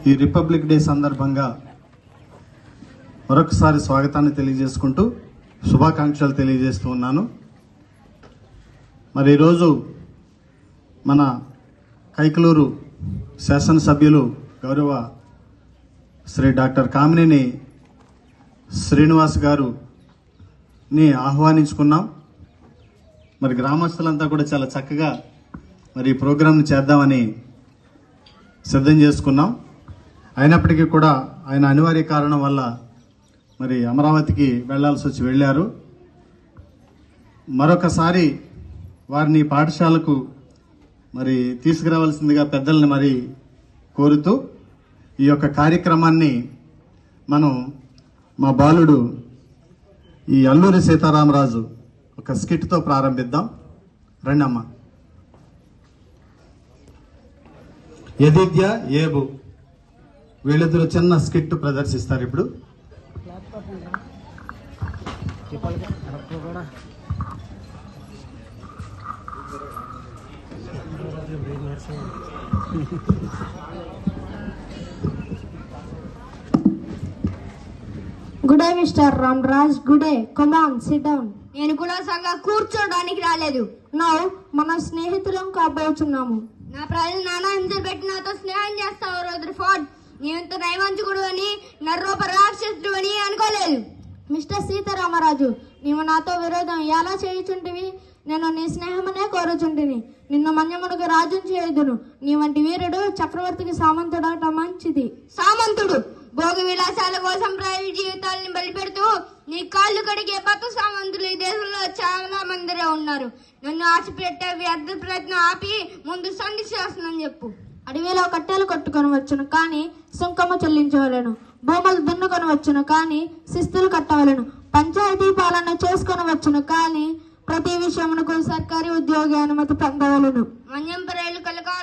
ఈ republic day సందర్భంగా మరొకసారి స్వాగతాన్ని తెలియజేసుకుంటూ శుభాకాంక్షలు తెలియజేస్తూ ఉన్నాను. మరి ఈరోజు మన కైకలూరు శాసనసభ్యులు గౌరవ శ్రీ డాక్టర్ కామినేని శ్రీనివాస్ గారుని ఆహ్వానించుకున్నాం. మరి గ్రామస్తులంతా కూడా చాలా చక్కగా మరి ఈ ప్రోగ్రాంను చేద్దామని సిద్ధం చేసుకున్నాం. అయినప్పటికీ కూడా ఆయన అనివార్య కారణం వల్ల మరి అమరావతికి వెళ్లాల్సి వచ్చి వెళ్ళారు. మరొకసారి వారిని పాఠశాలకు మరి తీసుకురావాల్సిందిగా పెద్దల్ని మరి కోరుతూ ఈ యొక్క కార్యక్రమాన్ని మనం మా బాలుడు ఈ అల్లూరి సీతారామరాజు ఒక స్కిట్తో ప్రారంభిద్దాం. రండి అమ్మ. యదిద్య ఏబు వీళ్ళిద్దరు చిన్న స్కిట్ ప్రదర్శిస్తారు ఇప్పుడు. Good day mister Ramraj. Good day. Come on, SIT down. నేను కూడా సరిగా కూర్చోడానికి రాలేదు. నౌ మన స్నేహితులం కాబోతున్నాము. నా ప్రజలు నానా హింసలు పెట్టి నాతో స్నేహం చేస్తావు రూదర్ఫోర్డ్. నీవంత నైవంచుకుడు అని నర్రూప రాక్షసుడు అని అనుకోలేదు. మిస్టర్ సీతారామరాజు, నీవు నాతో విరోధం ఎలా చేయుచుంటివి? నేను నీ స్నేహమనే కోరుచుంటిని. నిన్ను మన్యమునకు రాజును చేయుదును. నీ వంటి వీరుడు చక్రవర్తికి సామంతుడట మంచిది. సామంతుడు భోగ విలాసాల కోసం ప్రైవేట్ జీవితాలను బలిపెడుతూ నీ కాళ్ళు కడిగే పత సామంతులు ఈ దేశంలో చాలా మందిరే ఉన్నారు. నన్ను ఆశపెట్టే వ్యర్థ ప్రయత్నం ఆపి ముందు సంధి శాసనం చెప్పు. అడవిలో కట్టెలు కొట్టుకొని వచ్చును కానీ సుంకము చెల్లించవలను. భూములు దున్నుకొని వచ్చును కానీ శిస్తులు కట్టవలను. పంచాయతీ పాలన చేసుకొని వచ్చును కానీ ప్రతి విషయమునకు సర్కారీ ఉద్యోగి అనుమతి పొందవలను. మన్యం